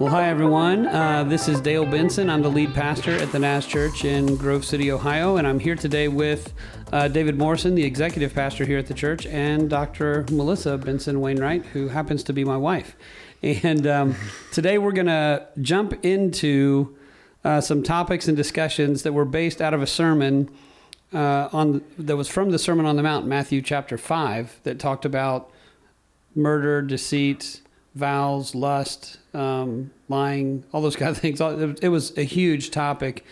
Well, hi, everyone. This is Dale Benson. I'm the lead pastor at the Naz Church in Grove City, Ohio, and I'm here today with David Morrison, the executive pastor here at the church, and Dr. Melissa Benson Wainwright, who happens to be my wife. And today we're going to jump into some topics and discussions that were based out of a sermon that was from the Sermon on the Mount, Matthew chapter 5, that talked about murder, deceit, vows, lust, lying, all those kind of things. It was a huge topic.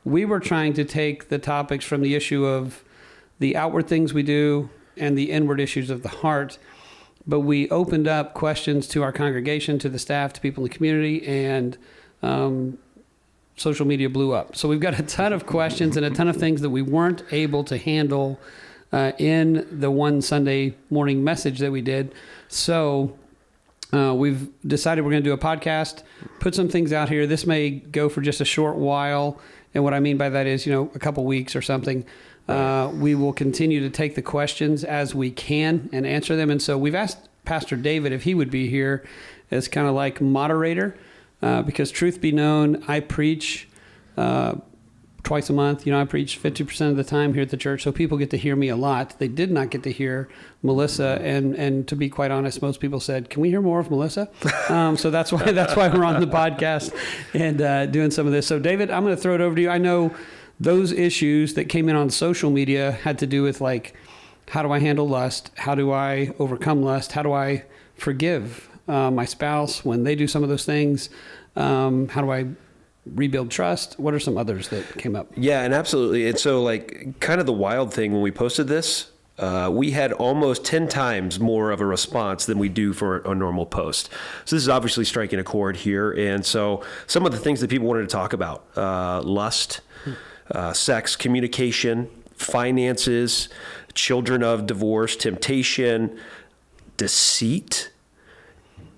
We were trying to take the topics from the issue of the outward things we do and the inward issues of the heart. But we opened up questions to our congregation, to the staff, to people in the community, and social media blew up. So we've got a ton of questions and a ton of things that we weren't able to handle in the one Sunday morning message that we did. So we've decided we're going to do a podcast, put some things out here. This may go for just a short while. And what I mean by that is, a couple weeks or something. We will continue to take the questions as we can and answer them. And so we've asked Pastor David if he would be here as kind of like moderator, because truth be known, I preach twice a month. I preach 50% of the time here at the church, so people get to hear me a lot. They did not get to hear Melissa, and to be quite honest, most people said, "Can we hear more of Melissa?" So that's why we're on the podcast and doing some of this. So David, I'm going to throw it over to you. I know those issues that came in on social media had to do with like, how do I handle lust? How do I overcome lust? How do I forgive my spouse when they do some of those things? How do I rebuild trust? What are some others that came up? Yeah, and absolutely. And so kind of the wild thing when we posted this, we had almost 10 times more of a response than we do for a normal post. So this is obviously striking a chord here. And so some of the things that people wanted to talk about, lust, sex, communication, finances, children of divorce, temptation, deceit.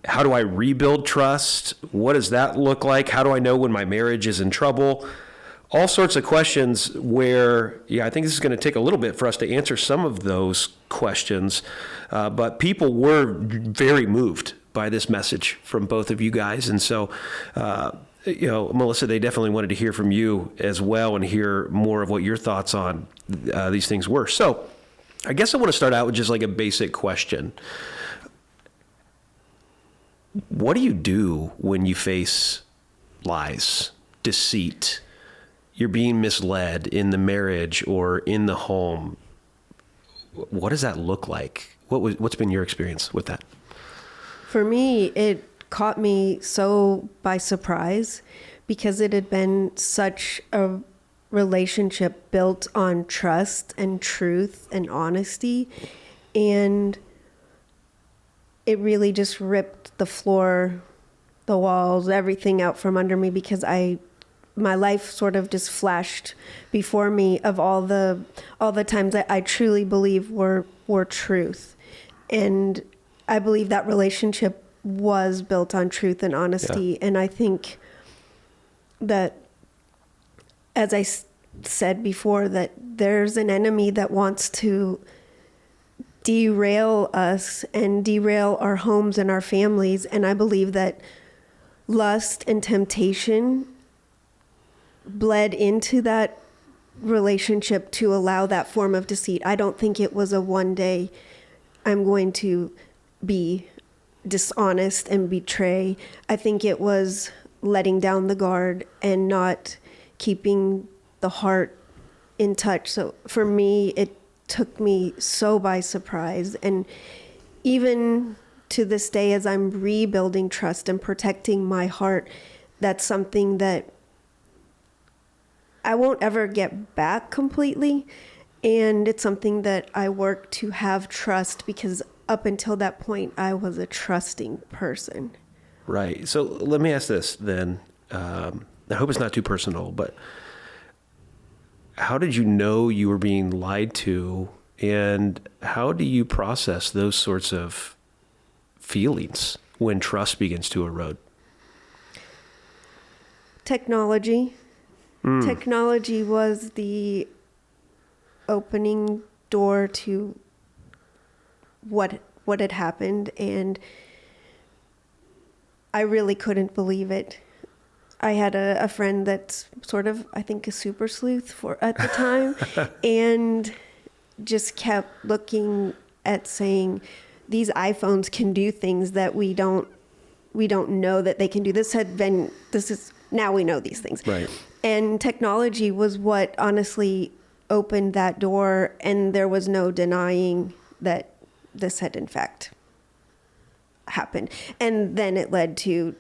How do I rebuild trust? What does that look like? How do I know when my marriage is in trouble? All sorts of questions where, I think this is going to take a little bit for us to answer some of those questions. But people were very moved by this message from both of you guys. And so, Melissa, they definitely wanted to hear from you as well and hear more of what your thoughts on these things were. So I guess I want to start out with just like a basic question. What do you do when you face lies, deceit? You're being misled in the marriage or in the home. What does that look like? What's been your experience with that? For me, it caught me so by surprise because it had been such a relationship built on trust and truth and honesty. And it really just ripped the floor, the walls, everything out from under me because my life sort of just flashed before me of all the times that I truly believe were truth. And I believe that relationship was built on truth and honesty. Yeah. And I think that, as I said before, that there's an enemy that wants to derail us and derail our homes and our families. And I believe that lust and temptation bled into that relationship to allow that form of deceit. I don't think it was a one day I'm going to be dishonest and betray. I think it was letting down the guard and not keeping the heart in touch. So for me, it took me so by surprise. And even to this day, as I'm rebuilding trust and protecting my heart, that's something that I won't ever get back completely. And it's something that I work to have trust because up until that point, I was a trusting person. Right. So let me ask this then. I hope it's not too personal, but how did you know you were being lied to, and how do you process those sorts of feelings when trust begins to erode? Technology. Technology was the opening door to what had happened, and I really couldn't believe it. I had a friend that's sort of, I think, a super sleuth at the time, and just kept looking at saying, these iPhones can do things that we don't know that they can do. Now we know these things. Right. And technology was what honestly opened that door, and there was no denying that this had in fact happened. And then it led to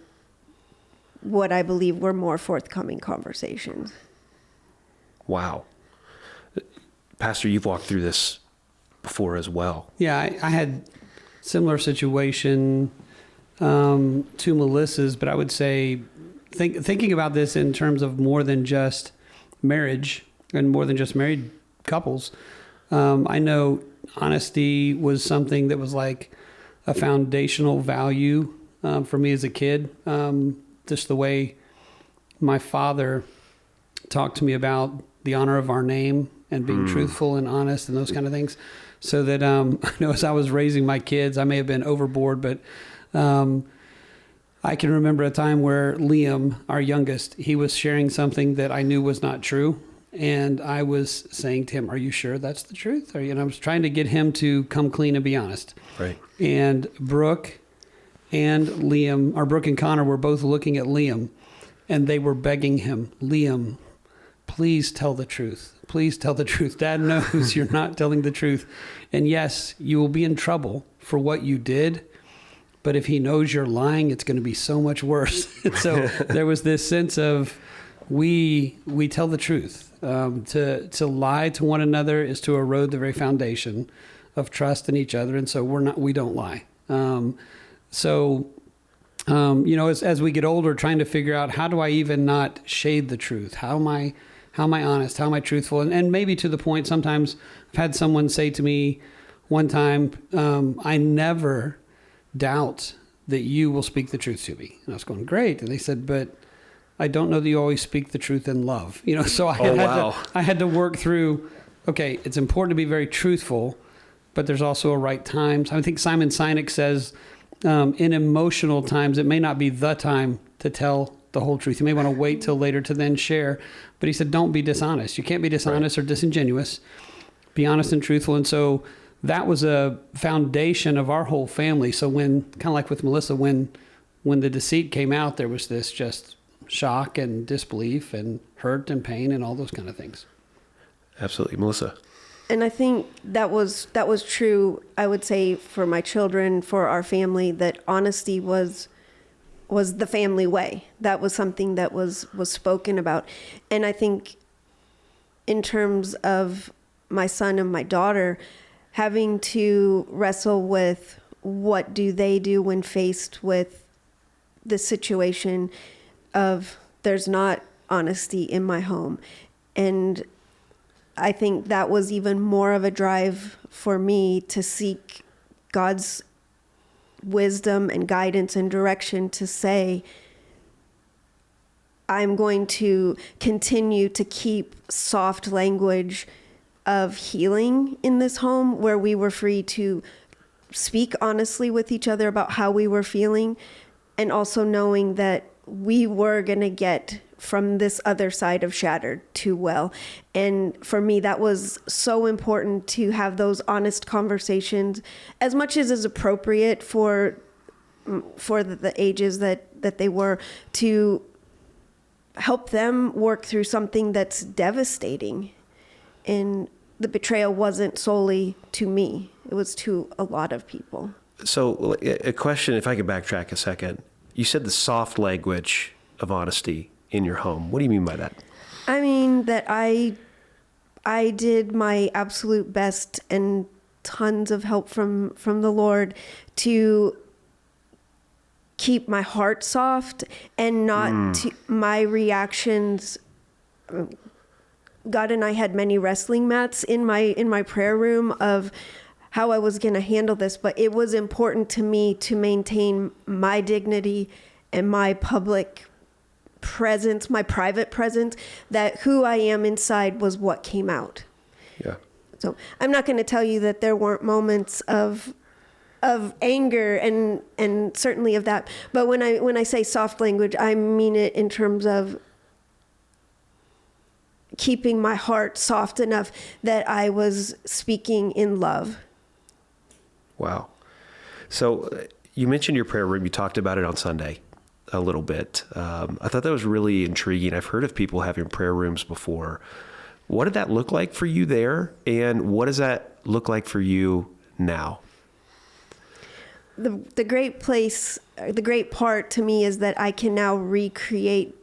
what I believe were more forthcoming conversations. Wow. Pastor, you've walked through this before as well. Yeah, I had similar situation to Melissa's, but I would say thinking about this in terms of more than just marriage and more than just married couples. I know honesty was something that was like a foundational value for me as a kid. Just the way my father talked to me about the honor of our name and being truthful and honest and those kind of things. So that, I know as I was raising my kids, I may have been overboard, but I can remember a time where Liam, our youngest, he was sharing something that I knew was not true. And I was saying to him, are you sure that's the truth? And I was trying to get him to come clean and be honest. Right. And Brooke and Connor were both looking at Liam, and they were begging him, Liam, please tell the truth. Please tell the truth. Dad knows you're not telling the truth. And yes, you will be in trouble for what you did. But if he knows you're lying, it's going to be so much worse. So there was this sense of we tell the truth. To lie to one another is to erode the very foundation of trust in each other. And so we don't lie. As we get older, trying to figure out, how do I even not shade the truth? How am I honest? How am I truthful? And maybe to the point, sometimes I've had someone say to me one time, I never doubt that you will speak the truth to me. And I was going, great. And they said, but I don't know that you always speak the truth in love. So I had to work through, okay, it's important to be very truthful, but there's also a right time. I think Simon Sinek says, in emotional times, it may not be the time to tell the whole truth. You may want to wait till later to then share. But he said, don't be dishonest. You can't be dishonest or disingenuous. Be honest and truthful. And so that was a foundation of our whole family. So when, kind of like with Melissa, when the deceit came out, there was this just shock and disbelief and hurt and pain and all those kind of things. Absolutely. Melissa? And I think that was true, I would say, for my children, for our family, that honesty was the family way. That was something that was spoken about. And I think in terms of my son and my daughter, having to wrestle with what do they do when faced with the situation of there's not honesty in my home. And I think that was even more of a drive for me to seek God's wisdom and guidance and direction to say, I'm going to continue to keep soft language of healing in this home, where we were free to speak honestly with each other about how we were feeling, and also knowing that we were going to get from this other side of shattered to well. And for me, that was so important, to have those honest conversations, as much as is appropriate for the ages that they were, to help them work through something that's devastating. And the betrayal wasn't solely to me. It was to a lot of people. So a question, if I could backtrack a second. You said the soft language of honesty in your home. What do you mean by that? I mean that I did my absolute best, and tons of help from the Lord, to keep my heart soft and not to my reactions. God and I had many wrestling mats in my prayer room of how I was going to handle this, but it was important to me to maintain my dignity and my public presence, my private presence, that who I am inside was what came out. Yeah. So I'm not going to tell you that there weren't moments of of anger and certainly of that. But when I say soft language, I mean it in terms of keeping my heart soft enough that I was speaking in love. Wow. So you mentioned your prayer room. You talked about it on Sunday a little bit. I thought that was really intriguing. I've heard of people having prayer rooms before. What did that look like for you there? And what does that look like for you now? The great part to me is that I can now recreate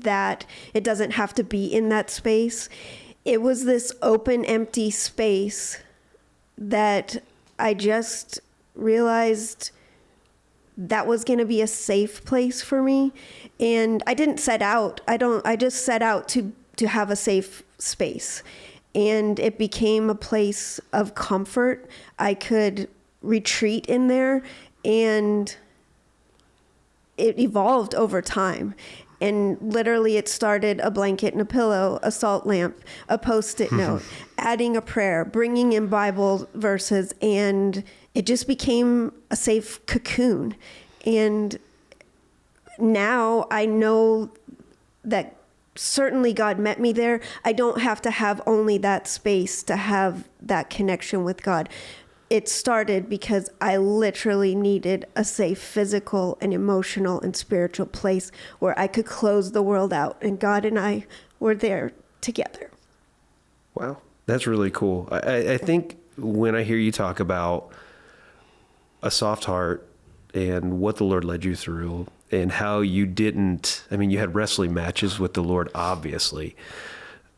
that. It doesn't have to be in that space. It was this open, empty space that I just realized that was going to be a safe place for me. And I didn't set out. I just set out to have a safe space. And it became a place of comfort. I could retreat in there, and it evolved over time. And literally it started a blanket and a pillow, a salt lamp, a Post-it note, adding a prayer, bringing in Bible verses, and it just became a safe cocoon. And now I know that certainly God met me there. I don't have to have only that space to have that connection with God. It started because I literally needed a safe physical and emotional and spiritual place where I could close the world out, and God and I were there together. Wow. That's really cool. I think when I hear you talk about a soft heart and what the Lord led you through and how you didn't, I mean, you had wrestling matches with the Lord, obviously,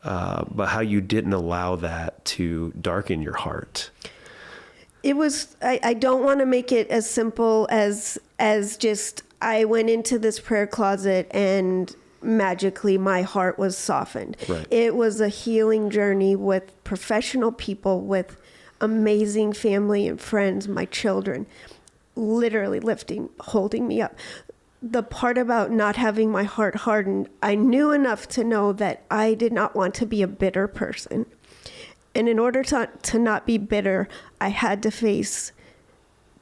but how you didn't allow that to darken your heart. It was, I don't want to make it as simple as just, I went into this prayer closet and magically my heart was softened. Right. It was a healing journey with professional people, with amazing family and friends, my children, literally holding me up. The part about not having my heart hardened, I knew enough to know that I did not want to be a bitter person. And in order to not be bitter, I had to face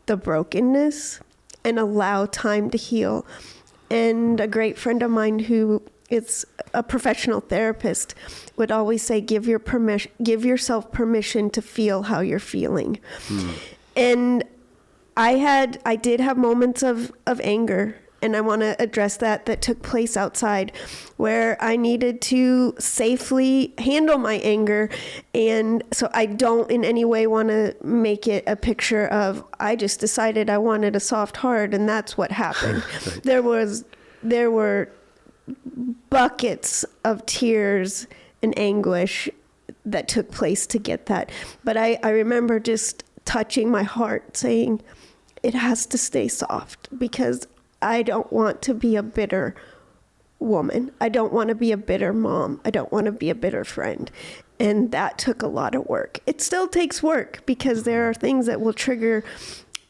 the brokenness and allow time to heal. And a great friend of mine who is a professional therapist would always say, give yourself permission to feel how you're feeling. And I did have moments of anger. And I want to address that took place outside, where I needed to safely handle my anger. And so I don't in any way want to make it a picture of, I just decided I wanted a soft heart and that's what happened. Right. There were buckets of tears and anguish that took place to get that. But I remember just touching my heart, saying, it has to stay soft, because I don't want to be a bitter woman. I don't want to be a bitter mom. I don't want to be a bitter friend. And that took a lot of work. It still takes work, because there are things that will trigger,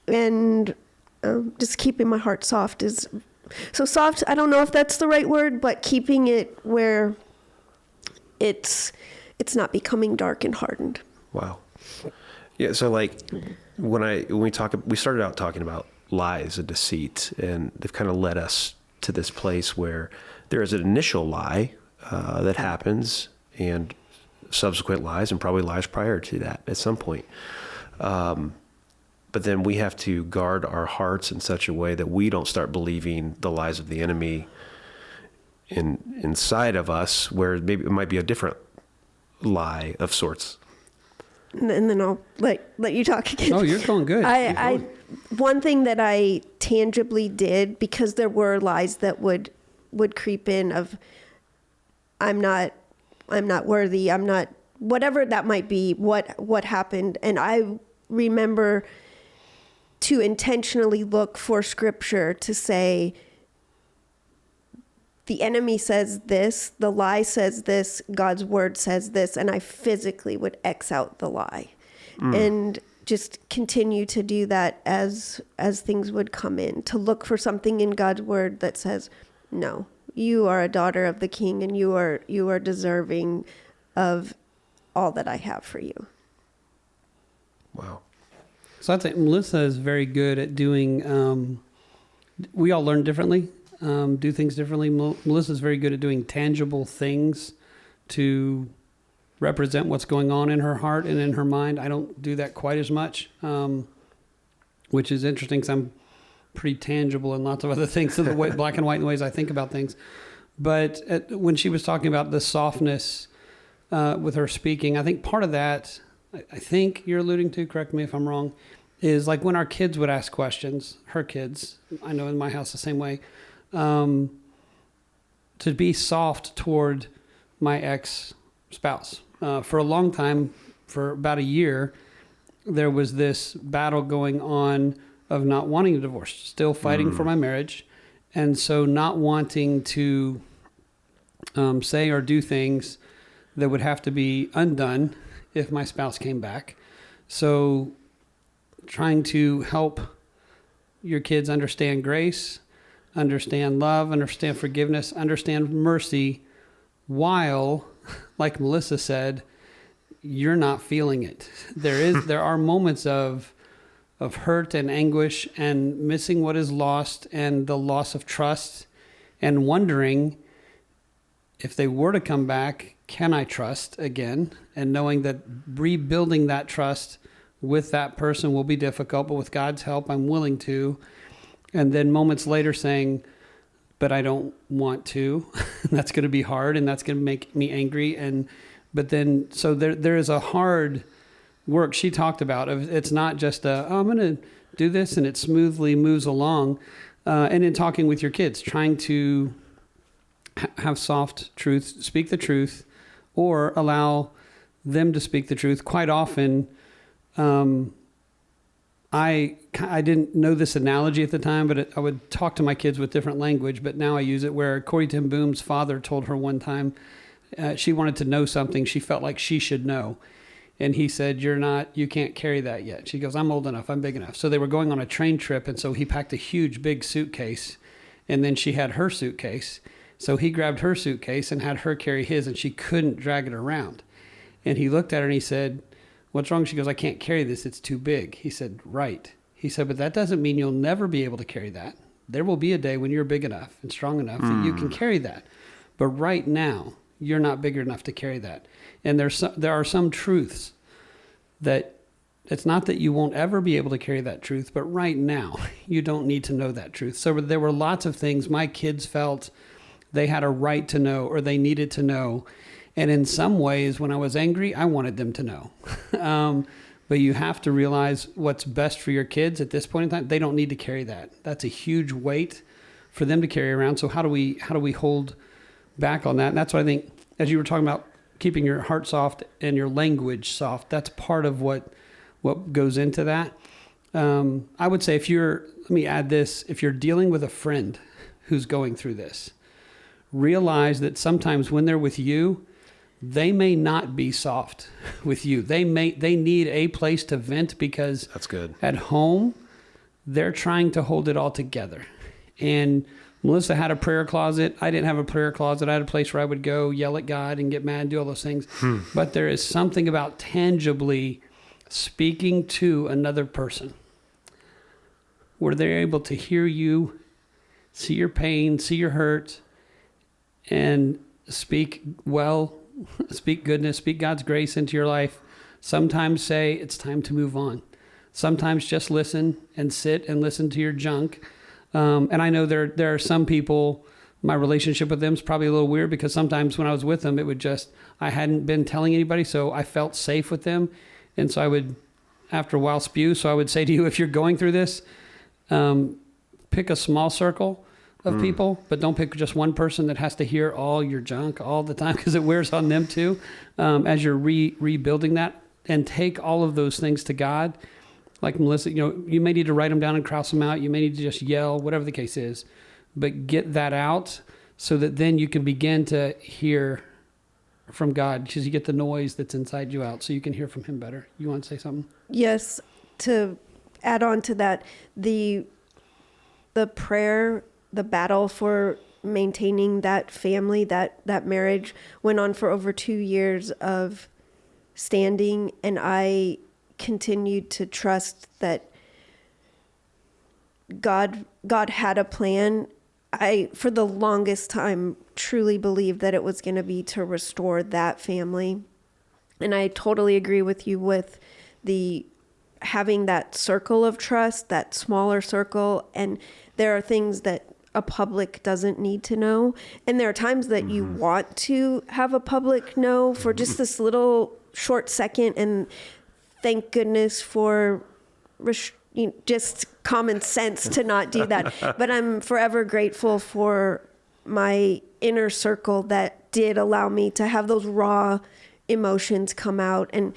and just keeping my heart soft is so soft. I don't know if that's the right word, but keeping it where it's not becoming dark and hardened. Wow. Yeah. So like when we started out talking about lies and deceit, and they've kind of led us to this place where there is an initial lie that happens, and subsequent lies, and probably lies prior to that at some point. But then we have to guard our hearts in such a way that we don't start believing the lies of the enemy inside of us, where maybe it might be a different lie of sorts. And then I'll let you talk again. Oh, you're going good. One thing that I tangibly did, because there were lies that would creep in of, I'm not worthy, I'm not, whatever that might be, what happened. And I remember to intentionally look for scripture to say, the enemy says this, the lie says this, God's word says this, and I physically would X out the lie. And just continue to do that as things would come in, to look for something in God's word that says, no, you are a daughter of the King, and you are deserving of all that I have for you. Wow. So I think Melissa is very good at doing, we all learn differently, do things differently. Melissa's very good at doing tangible things to represent what's going on in her heart and in her mind. I don't do that quite as much, which is interesting because I'm pretty tangible in lots of other things, so the way, black and white in the ways I think about things. But when she was talking about the softness with her speaking, I think part of that, I think you're alluding to, correct me if I'm wrong, is like when our kids would ask questions, her kids, I know in my house the same way, to be soft toward my ex-spouse. For a long time, for about a year, there was this battle going on of not wanting a divorce, still fighting for my marriage. And so not wanting to say or do things that would have to be undone if my spouse came back. So trying to help your kids understand grace, understand love, understand forgiveness, understand mercy, while, like Melissa said, you're not feeling it. There are moments of hurt and anguish and missing what is lost and the loss of trust and wondering if they were to come back, can I trust again? And knowing that rebuilding that trust with that person will be difficult, but with God's help, I'm willing to. And then moments later saying, but I don't want to. That's going to be hard and that's going to make me angry. But then, so there is a hard work she talked about. It's not just I'm going to do this and it smoothly moves along. And in talking with your kids, trying to have soft truth, speak the truth, or allow them to speak the truth. Quite often, I didn't know this analogy at the time, but I would talk to my kids with different language, but now I use it where Corey ten Boom's father told her one time she wanted to know something she felt like she should know. And he said, you can't carry that yet. She goes, I'm old enough, I'm big enough. So they were going on a train trip, and so he packed a huge, big suitcase, and then she had her suitcase. So he grabbed her suitcase and had her carry his, and she couldn't drag it around. And he looked at her and he said, what's wrong? She goes, I can't carry this. It's too big. He said, right. He said, but that doesn't mean you'll never be able to carry that. There will be a day when you're big enough and strong enough that you can carry that. But right now, you're not big enough to carry that. And there are some truths that it's not that you won't ever be able to carry that truth, but right now, you don't need to know that truth. So there were lots of things my kids felt they had a right to know or they needed to know. And in some ways, when I was angry, I wanted them to know. But you have to realize what's best for your kids at this point in time. They don't need to carry that. That's a huge weight for them to carry around. So how do we hold back on that? And that's what I think, as you were talking about keeping your heart soft and your language soft, that's part of what goes into that. I would say let me add this, if you're dealing with a friend who's going through this, realize that sometimes when they're with you, they may not be soft with you. They need a place to vent because that's good. At home, they're trying to hold it all together. And Melissa had a prayer closet. I didn't have a prayer closet. I had a place where I would go yell at God and get mad and do all those things. But there is something about tangibly speaking to another person where they're able to hear you, see your pain, see your hurt, and speak well, speak goodness, speak God's grace into your life. Sometimes say it's time to move on. Sometimes just listen and sit and listen to your junk. And I know there are some people, my relationship with them is probably a little weird because sometimes when I was with them, I hadn't been telling anybody, so I felt safe with them. And so I would, after a while, spew. So I would say to you, if you're going through this, pick a small circle of people, but don't pick just one person that has to hear all your junk all the time because it wears on them too. As you're rebuilding that, and take all of those things to God. Like Melissa, you may need to write them down and cross them out. You may need to just yell, whatever the case is, but get that out so that then you can begin to hear from God because you get the noise that's inside you out so you can hear from him better. You want to say something? Yes. To add on to that, the prayer, the battle for maintaining that family, that marriage went on for over 2 years of standing, and I continued to trust that God had a plan. I, for the longest time, truly believed that it was going to be to restore that family. And I totally agree with you with the having that circle of trust, that smaller circle. And there are things that a public doesn't need to know. And there are times that you want to have a public know for just this little short second. And thank goodness for just common sense to not do that. But I'm forever grateful for my inner circle that did allow me to have those raw emotions come out, and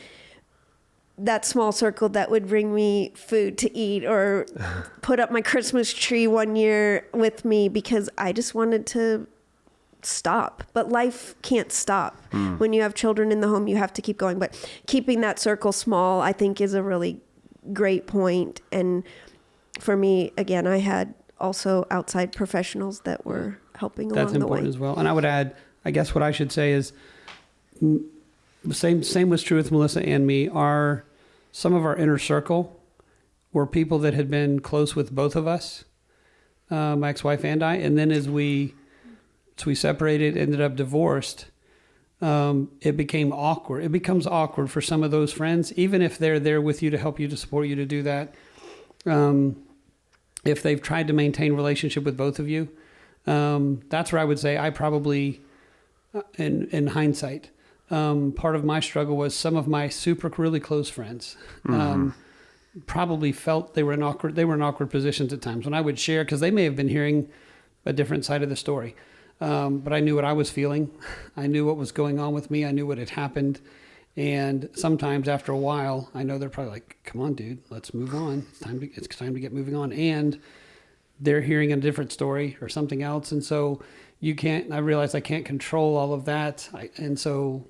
that small circle that would bring me food to eat or put up my Christmas tree one year with me because I just wanted to stop. But life can't stop. When you have children in the home, you have to keep going. But keeping that circle small, I think, is a really great point. And for me, again, I had also outside professionals that were helping along the way. That's important as well. And I would add, I guess what I should say is same was true with Melissa and me. Some of our inner circle were people that had been close with both of us, my ex-wife and I. And then as we separated, ended up divorced, it became awkward. It becomes awkward for some of those friends, even if they're there with you to help you, to support you, to do that. If they've tried to maintain relationship with both of you, that's where I would say I probably, in hindsight, part of my struggle was some of my really close friends probably felt they were in awkward positions at times when I would share, because they may have been hearing a different side of the story. But I knew what I was feeling. I knew what was going on with me. I knew what had happened. And sometimes after a while, I know they're probably like, come on, dude, let's move on. It's time to get moving on. And they're hearing a different story or something else. And so I realized I can't control all of that. And so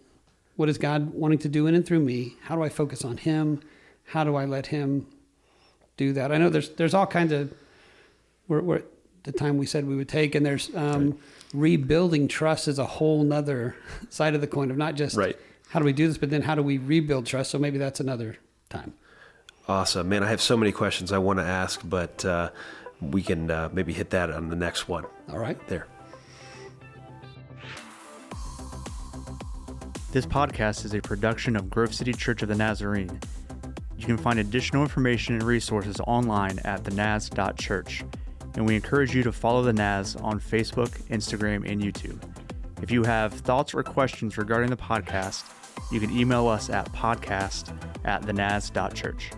what is God wanting to do in and through me? How do I focus on him? How do I let him do that? I know there's all kinds of, we're the time we said we would take, and there's rebuilding trust is a whole nother side of the coin of not just how do we do this, but then how do we rebuild trust? So maybe that's another time. Awesome, man. I have so many questions I want to ask, but we can maybe hit that on the next one. All right. There. This podcast is a production of Grove City Church of the Nazarene. You can find additional information and resources online at thenaz.church. And we encourage you to follow the Naz on Facebook, Instagram, and YouTube. If you have thoughts or questions regarding the podcast, you can email us at podcast@thenaz.church.